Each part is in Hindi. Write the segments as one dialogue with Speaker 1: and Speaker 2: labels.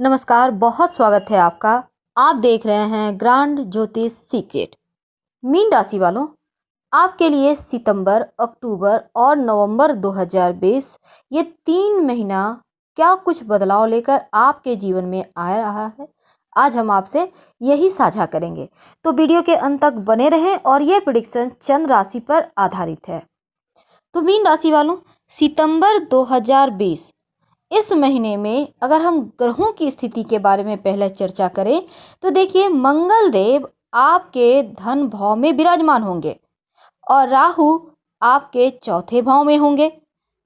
Speaker 1: नमस्कार, बहुत स्वागत है आपका। आप देख रहे हैं ग्रांड ज्योतिष सीक्रेट। मीन राशि वालों, आपके लिए सितंबर, अक्टूबर और नवंबर 2020 ये 3 महीना क्या कुछ बदलाव लेकर आपके जीवन में आ रहा है, आज हम आपसे यही साझा करेंगे। तो वीडियो के अंत तक बने रहें और ये प्रेडिक्शन चंद्र राशि पर आधारित है। तो मीन राशि वालों, सितंबर 2020 इस महीने में अगर हम ग्रहों की स्थिति के बारे में पहले चर्चा करें तो देखिए, मंगल देव आपके धन भाव में विराजमान होंगे और राहु आपके चौथे भाव में होंगे।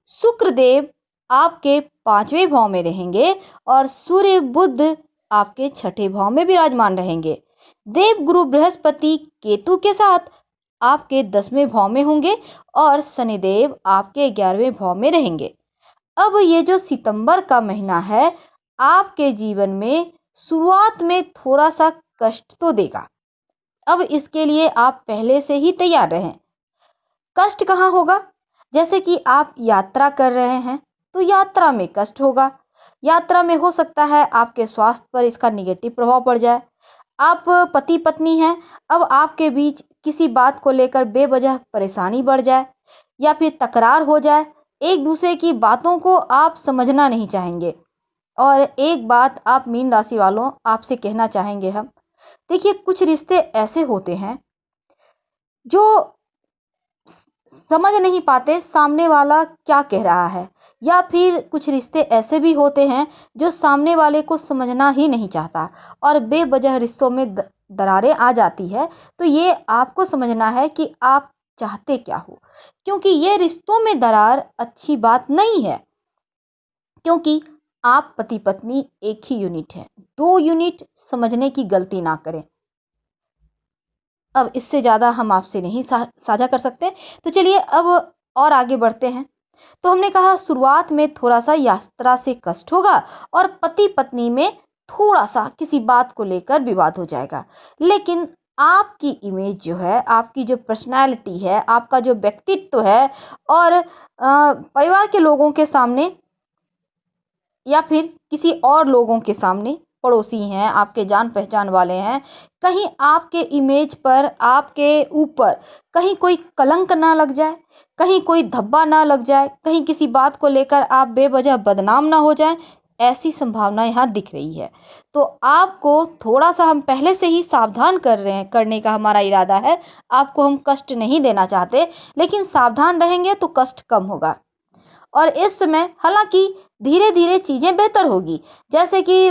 Speaker 1: शुक्र देव आपके 5वें भाव में रहेंगे और सूर्य बुध आपके छठे भाव में विराजमान रहेंगे। देव गुरु बृहस्पति केतु के साथ आपके 10वें भाव में होंगे और शनिदेव आपके 11वें भाव में रहेंगे। अब ये जो सितंबर का महीना है, आपके जीवन में शुरुआत में थोड़ा सा कष्ट तो देगा। अब इसके लिए आप पहले से ही तैयार रहें। कष्ट कहाँ होगा? जैसे कि आप यात्रा कर रहे हैं तो यात्रा में कष्ट होगा। यात्रा में हो सकता है आपके स्वास्थ्य पर इसका निगेटिव प्रभाव पड़ जाए। आप पति पत्नी हैं, अब आपके बीच किसी बात को लेकर बेवजह परेशानी बढ़ जाए या फिर तकरार हो जाए। एक दूसरे की बातों को आप समझना नहीं चाहेंगे। और एक बात आप मीन राशि वालों आपसे कहना चाहेंगे हम, देखिए, कुछ रिश्ते ऐसे होते हैं जो समझ नहीं पाते सामने वाला क्या कह रहा है, या फिर कुछ रिश्ते ऐसे भी होते हैं जो सामने वाले को समझना ही नहीं चाहता और बेवजह रिश्तों में दरारें आ जाती है। तो ये आपको समझना है कि आप चाहते क्या हो, क्योंकि ये रिश्तों में दरार अच्छी बात नहीं है। क्योंकि आप पति पत्नी एक ही यूनिट है, 2 यूनिट समझने की गलती ना करें। अब इससे ज़्यादा हम आपसे नहीं साझा कर सकते। तो चलिए अब और आगे बढ़ते हैं। तो हमने कहा शुरुआत में थोड़ा सा यात्रा से कष्ट होगा और पति पत्नी में थोड़ा सा किसी बात को लेकर विवाद हो जाएगा। लेकिन आपकी इमेज जो है, आपकी जो पर्सनालिटी है, आपका जो व्यक्तित्व है और परिवार के लोगों के सामने या फिर किसी और लोगों के सामने, पड़ोसी हैं, आपके जान पहचान वाले हैं, कहीं आपके इमेज पर, आपके ऊपर कहीं कोई कलंक ना लग जाए, कहीं कोई धब्बा ना लग जाए, कहीं किसी बात को लेकर आप बेवजह बदनाम ना हो जाएं, ऐसी संभावना यहाँ दिख रही है। तो आपको थोड़ा सा हम पहले से ही सावधान कर रहे हैं, करने का हमारा इरादा है। आपको हम कष्ट नहीं देना चाहते, लेकिन सावधान रहेंगे तो कष्ट कम होगा। और इस समय हालांकि धीरे धीरे चीज़ें बेहतर होगी। जैसे कि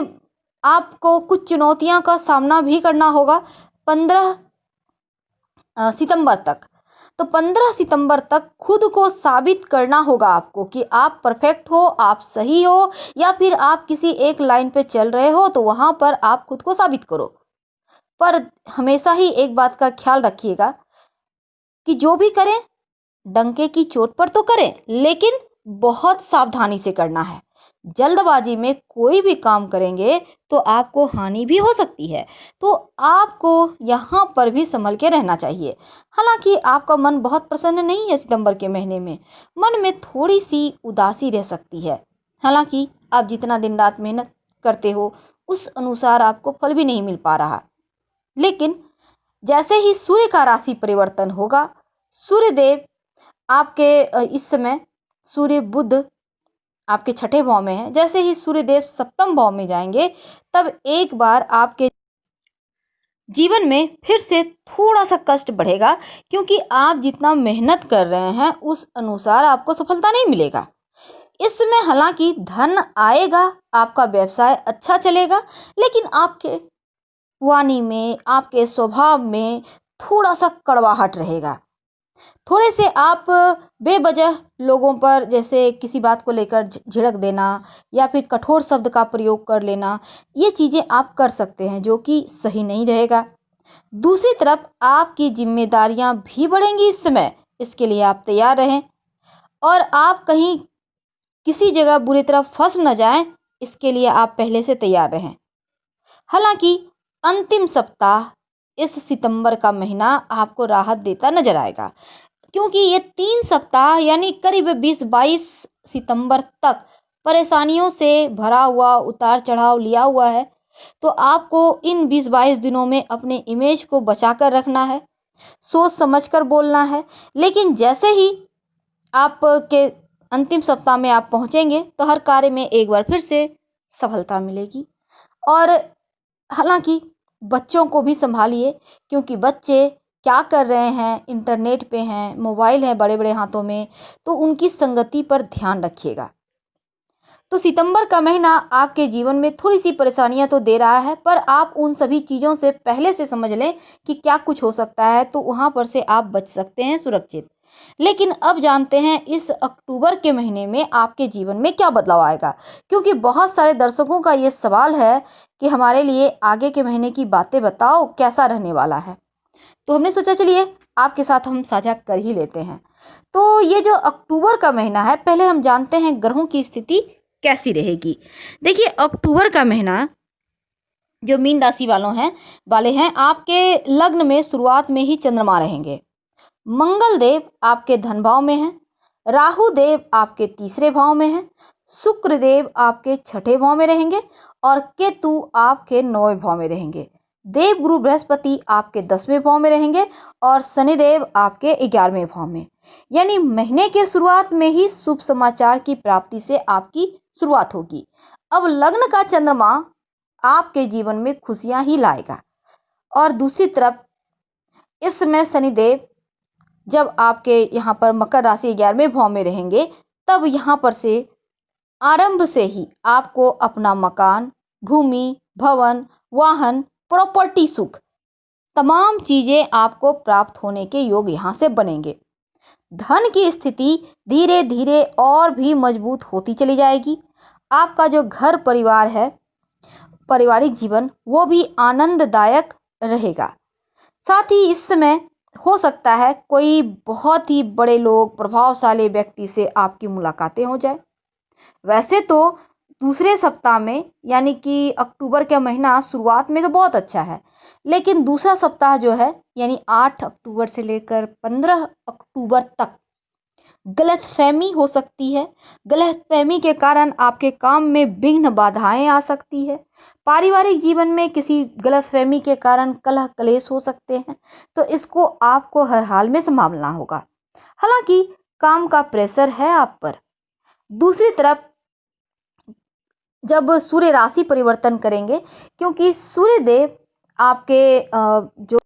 Speaker 1: आपको कुछ चुनौतियां का सामना भी करना होगा 15 सितंबर तक। तो 15 सितंबर तक खुद को साबित करना होगा आपको कि आप परफेक्ट हो, आप सही हो, या फिर आप किसी एक लाइन पे चल रहे हो तो वहां पर आप खुद को साबित करो। पर हमेशा ही एक बात का ख्याल रखिएगा कि जो भी करें डंके की चोट पर तो करें, लेकिन बहुत सावधानी से करना है। जल्दबाजी में कोई भी काम करेंगे तो आपको हानि भी हो सकती है। तो आपको यहाँ पर भी संभल के रहना चाहिए। हालांकि आपका मन बहुत प्रसन्न नहीं है सितंबर के महीने में, मन में थोड़ी सी उदासी रह सकती है। हालांकि आप जितना दिन रात मेहनत करते हो उस अनुसार आपको फल भी नहीं मिल पा रहा। लेकिन जैसे ही सूर्य का राशि परिवर्तन होगा, सूर्य देव आपके इस समय सूर्य बुध आपके छठे भाव में है, जैसे ही सूर्यदेव सप्तम भाव में जाएंगे तब एक बार आपके जीवन में फिर से थोड़ा सा कष्ट बढ़ेगा, क्योंकि आप जितना मेहनत कर रहे हैं उस अनुसार आपको सफलता नहीं मिलेगा। इस समय हालांकि धन आएगा, आपका व्यवसाय अच्छा चलेगा, लेकिन आपके वाणी में, आपके स्वभाव में थोड़ा सा कड़वाहट रहेगा। थोड़े से आप बेवजह लोगों पर जैसे किसी बात को लेकर झिड़क देना या फिर कठोर शब्द का प्रयोग कर लेना, ये चीज़ें आप कर सकते हैं जो कि सही नहीं रहेगा। दूसरी तरफ आपकी जिम्मेदारियां भी बढ़ेंगी इस समय, इसके लिए आप तैयार रहें और आप कहीं किसी जगह बुरी तरह फंस न जाएं, इसके लिए आप पहले से तैयार रहें। हालांकि अंतिम सप्ताह इस सितंबर का महीना आपको राहत देता नजर आएगा, क्योंकि ये 3 सप्ताह यानी करीब 20-22 सितंबर तक परेशानियों से भरा हुआ उतार चढ़ाव लिया हुआ है, तो आपको इन 20-22 दिनों में अपने इमेज को बचा कर रखना है, सोच समझ कर बोलना है। लेकिन जैसे ही आपके अंतिम सप्ताह में आप पहुँचेंगे, तो हर कार्य में एक बार फिर से सफलता मिलेगी। और हालाँकि बच्चों को भी सँभालिए, क्योंकि बच्चे क्या कर रहे हैं, इंटरनेट पे हैं, मोबाइल है बड़े-बड़े हाथों में, तो उनकी संगति पर ध्यान रखिएगा। तो सितंबर का महीना आपके जीवन में थोड़ी-सी परेशानियाँ तो दे रहा है, पर आप उन सभी चीज़ों से पहले से समझ लें कि क्या कुछ हो सकता है, तो वहाँ पर से आप बच सकते हैं सुरक्षित। लेकिन अब जानते हैं इस अक्टूबर के महीने में आपके जीवन में क्या बदलाव आएगा? क्योंकि बहुत सारे दर्शकों का ये सवाल है कि हमारे लिए आगे के महीने की बातें बताओ, कैसा रहने वाला है? तो हमने सोचा चलिए आपके साथ हम साझा कर ही लेते हैं। तो ये जो अक्टूबर का महीना है, पहले हम जानते हैं ग्रहों की स्थिति कैसी रहेगी। देखिए, अक्टूबर का महीना जो मीन राशि वाले हैं, आपके लग्न में शुरुआत में ही चंद्रमा रहेंगे। मंगल देव आपके धन भाव में हैं, राहु देव आपके तीसरे भाव में हैं, शुक्र देव आपके छठे भाव में रहेंगे और केतु आपके 9वें भाव में रहेंगे। देवगुरु बृहस्पति आपके 10वें भाव में रहेंगे और शनिदेव आपके 11वें भाव में। यानी महीने के शुरुआत में ही शुभ समाचार की प्राप्ति से आपकी शुरुआत होगी। अब लग्न का चंद्रमा आपके जीवन में खुशियां ही लाएगा और दूसरी तरफ इस समय शनिदेव जब आपके यहाँ पर मकर राशि 11वें भाव में रहेंगे, तब यहाँ पर से आरंभ से ही आपको अपना मकान, भूमि, भवन, वाहन, प्रॉपर्टी सुख, तमाम चीजें आपको प्राप्त होने के योग यहाँ से बनेंगे। धन की स्थिति धीरे धीरे और भी मजबूत होती चली जाएगी। आपका जो घर परिवार है, पारिवारिक जीवन, वो भी आनंददायक रहेगा। साथ ही इस समय हो सकता है कोई बहुत ही बड़े लोग, प्रभावशाली व्यक्ति से आपकी मुलाकातें हो जाए। वैसे तो दूसरे सप्ताह में, यानी कि अक्टूबर का महीना शुरुआत में तो बहुत अच्छा है, लेकिन दूसरा सप्ताह जो है यानी 8 अक्टूबर से लेकर 15 अक्टूबर तक गलतफहमी हो सकती है। गलतफहमी के कारण आपके काम में विघ्न बाधाएं आ सकती है। पारिवारिक जीवन में किसी गलतफहमी के कारण कलह कलेश हो सकते हैं, तो इसको आपको हर हाल में संभालना होगा। हालांकि काम का प्रेशर है आप पर। दूसरी तरफ जब सूर्य राशि परिवर्तन करेंगे, क्योंकि सूर्य देव आपके जो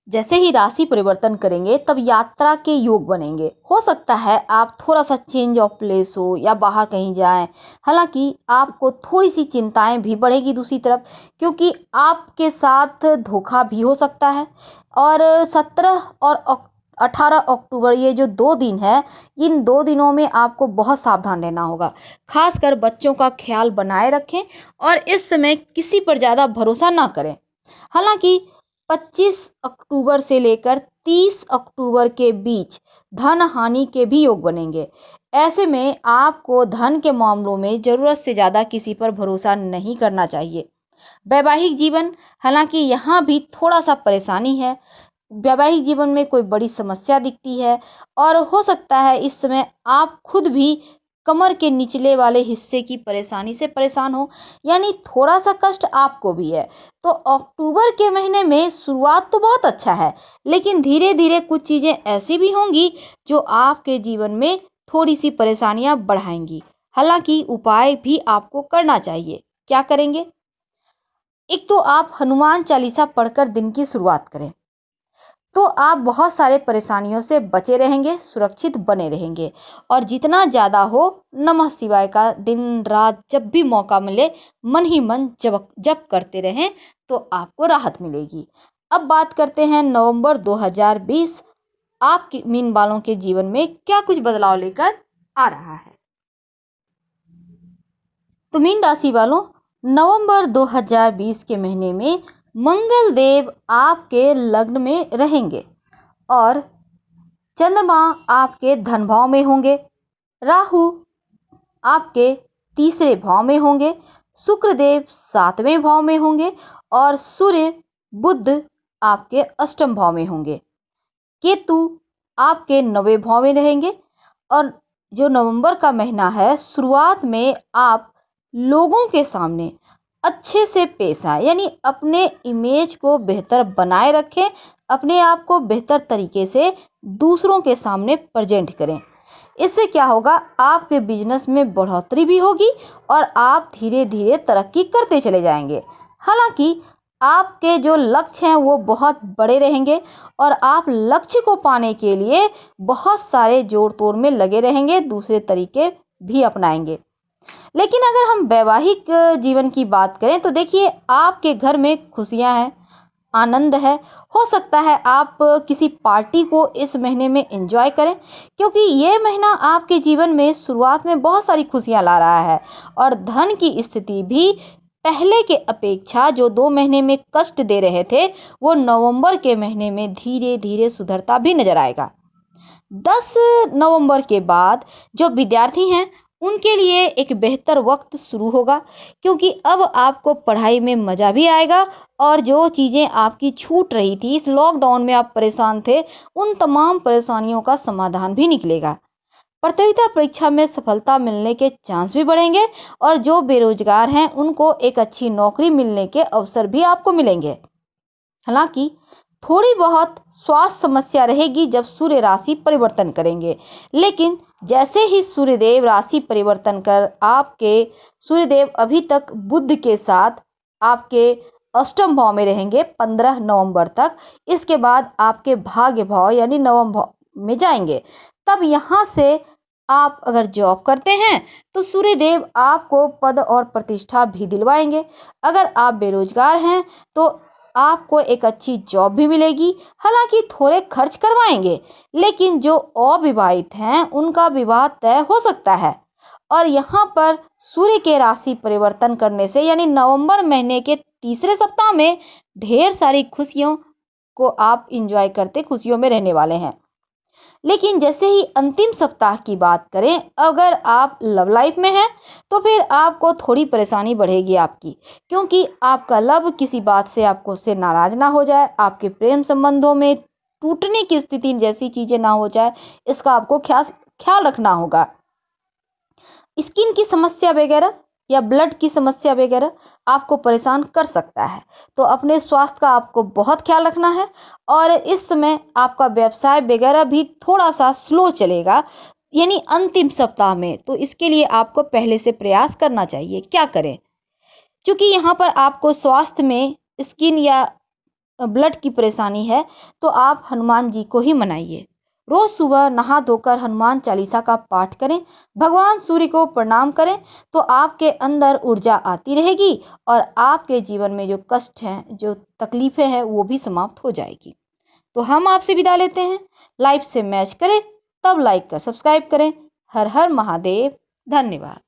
Speaker 1: जैसे ही राशि परिवर्तन करेंगे, तब यात्रा के योग बनेंगे। हो सकता है आप थोड़ा सा चेंज ऑफ प्लेस हो या बाहर कहीं जाएं। हालांकि आपको थोड़ी सी चिंताएं भी बढ़ेगी दूसरी तरफ, क्योंकि आपके साथ धोखा भी हो सकता है। और 17 और 18 अक्टूबर, ये जो 2 दिन है, इन 2 दिनों में आपको बहुत सावधान रहना होगा। खासकर बच्चों का ख्याल बनाए रखें और इस समय किसी पर ज़्यादा भरोसा ना करें। हालांकि 25 अक्टूबर से लेकर 30 अक्टूबर के बीच धन हानि के भी योग बनेंगे। ऐसे में आपको धन के मामलों में ज़रूरत से ज़्यादा किसी पर भरोसा नहीं करना चाहिए। वैवाहिक जीवन, हालांकि यहाँ भी थोड़ा सा परेशानी है। वैवाहिक जीवन में कोई बड़ी समस्या दिखती है और हो सकता है इस समय आप खुद भी कमर के निचले वाले हिस्से की परेशानी से परेशान हो, यानी थोड़ा सा कष्ट आपको भी है। तो अक्टूबर के महीने में शुरुआत तो बहुत अच्छा है, लेकिन धीरे धीरे कुछ चीज़ें ऐसी भी होंगी जो आपके जीवन में थोड़ी सी परेशानियां बढ़ाएंगी। हालांकि उपाय भी आपको करना चाहिए। क्या करेंगे? एक तो आप हनुमान चालीसा पढ़कर दिन की शुरुआत करें, तो आप बहुत सारे परेशानियों से बचे रहेंगे, सुरक्षित बने रहेंगे। और जितना ज़्यादा हो नमः शिवाय का दिन रात जब भी मौका मिले मन ही मन जप करते रहें, तो आपको राहत मिलेगी। अब बात करते हैं नवंबर 2020 आपके मीन वालों के जीवन में क्या कुछ बदलाव लेकर आ रहा है। तो मीन राशि वालों, नवंबर 2020 के महीने में मंगल देव आपके लग्न में रहेंगे और चंद्रमा आपके धन भाव में होंगे, राहु आपके तीसरे भाव में होंगे, शुक्र देव 7वें भाव में होंगे और सूर्य बुध आपके अष्टम भाव में होंगे। केतु आपके 9वें भाव में रहेंगे और जो नवंबर का महीना है, शुरुआत में आप लोगों के सामने अच्छे से पेश आए, यानी अपने इमेज को बेहतर बनाए रखें, अपने आप को बेहतर तरीके से दूसरों के सामने प्रेजेंट करें। इससे क्या होगा, आपके बिजनेस में बढ़ोतरी भी होगी और आप धीरे धीरे तरक्की करते चले जाएंगे। हालांकि आपके जो लक्ष्य हैं वो बहुत बड़े रहेंगे और आप लक्ष्य को पाने के लिए बहुत सारे जोड़ तोड़ में लगे रहेंगे, दूसरे तरीके भी अपनाएंगे। लेकिन अगर हम वैवाहिक जीवन की बात करें तो देखिए, आपके घर में खुशियां हैं, आनंद है। हो सकता है आप किसी पार्टी को इस महीने में एंजॉय करें, क्योंकि ये महीना आपके जीवन में शुरुआत में बहुत सारी खुशियां ला रहा है और धन की स्थिति भी पहले के अपेक्षा जो 2 महीने में कष्ट दे रहे थे, वो नवंबर के महीने में धीरे धीरे सुधरता भी नजर आएगा। 10 नवंबर के बाद जो विद्यार्थी हैं उनके लिए एक बेहतर वक्त शुरू होगा, क्योंकि अब आपको पढ़ाई में मज़ा भी आएगा और जो चीज़ें आपकी छूट रही थी, इस लॉकडाउन में आप परेशान थे, उन तमाम परेशानियों का समाधान भी निकलेगा। प्रतियोगिता परीक्षा में सफलता मिलने के चांस भी बढ़ेंगे और जो बेरोजगार हैं उनको एक अच्छी नौकरी मिलने के अवसर भी आपको मिलेंगे। हालांकि थोड़ी बहुत स्वास्थ्य समस्या रहेगी जब सूर्य राशि परिवर्तन करेंगे, लेकिन जैसे ही सूर्यदेव राशि परिवर्तन कर आपके सूर्यदेव अभी तक बुध के साथ आपके अष्टम भाव में रहेंगे 15 नवंबर तक। इसके बाद आपके भाग्य भाव यानी नवम भाव में जाएंगे। तब यहाँ से आप अगर जॉब करते हैं तो सूर्यदेव आपको पद और प्रतिष्ठा भी दिलवाएंगे। अगर आप बेरोजगार हैं तो आपको एक अच्छी जॉब भी मिलेगी। हालांकि थोड़े खर्च करवाएंगे, लेकिन जो अविवाहित हैं उनका विवाह तय हो सकता है। और यहाँ पर सूर्य के राशि परिवर्तन करने से यानी नवंबर महीने के तीसरे सप्ताह में ढेर सारी खुशियों को आप इंजॉय करते खुशियों में रहने वाले हैं। लेकिन जैसे ही अंतिम सप्ताह की बात करें, अगर आप लव लाइफ में हैं तो फिर आपको थोड़ी परेशानी बढ़ेगी आपकी, क्योंकि आपका लव किसी बात से आपको से नाराज ना हो जाए, आपके प्रेम संबंधों में टूटने की स्थिति जैसी चीज़ें ना हो जाए, इसका आपको ख्याल रखना होगा। स्किन की समस्या वगैरह या ब्लड की समस्या वगैरह आपको परेशान कर सकता है, तो अपने स्वास्थ्य का आपको बहुत ख्याल रखना है। और इस समय आपका व्यवसाय वगैरह भी थोड़ा सा स्लो चलेगा, यानी अंतिम सप्ताह में, तो इसके लिए आपको पहले से प्रयास करना चाहिए। क्या करें, क्योंकि यहाँ पर आपको स्वास्थ्य में स्किन या ब्लड की परेशानी है, तो आप हनुमान जी को ही मनाइए। रोज सुबह नहा धोकर हनुमान चालीसा का पाठ करें, भगवान सूर्य को प्रणाम करें, तो आपके अंदर ऊर्जा आती रहेगी और आपके जीवन में जो कष्ट हैं, जो तकलीफें हैं, वो भी समाप्त हो जाएगी। तो हम आपसे विदा लेते हैं। लाइफ से मैच करें तब लाइक कर सब्सक्राइब करें। हर हर महादेव। धन्यवाद।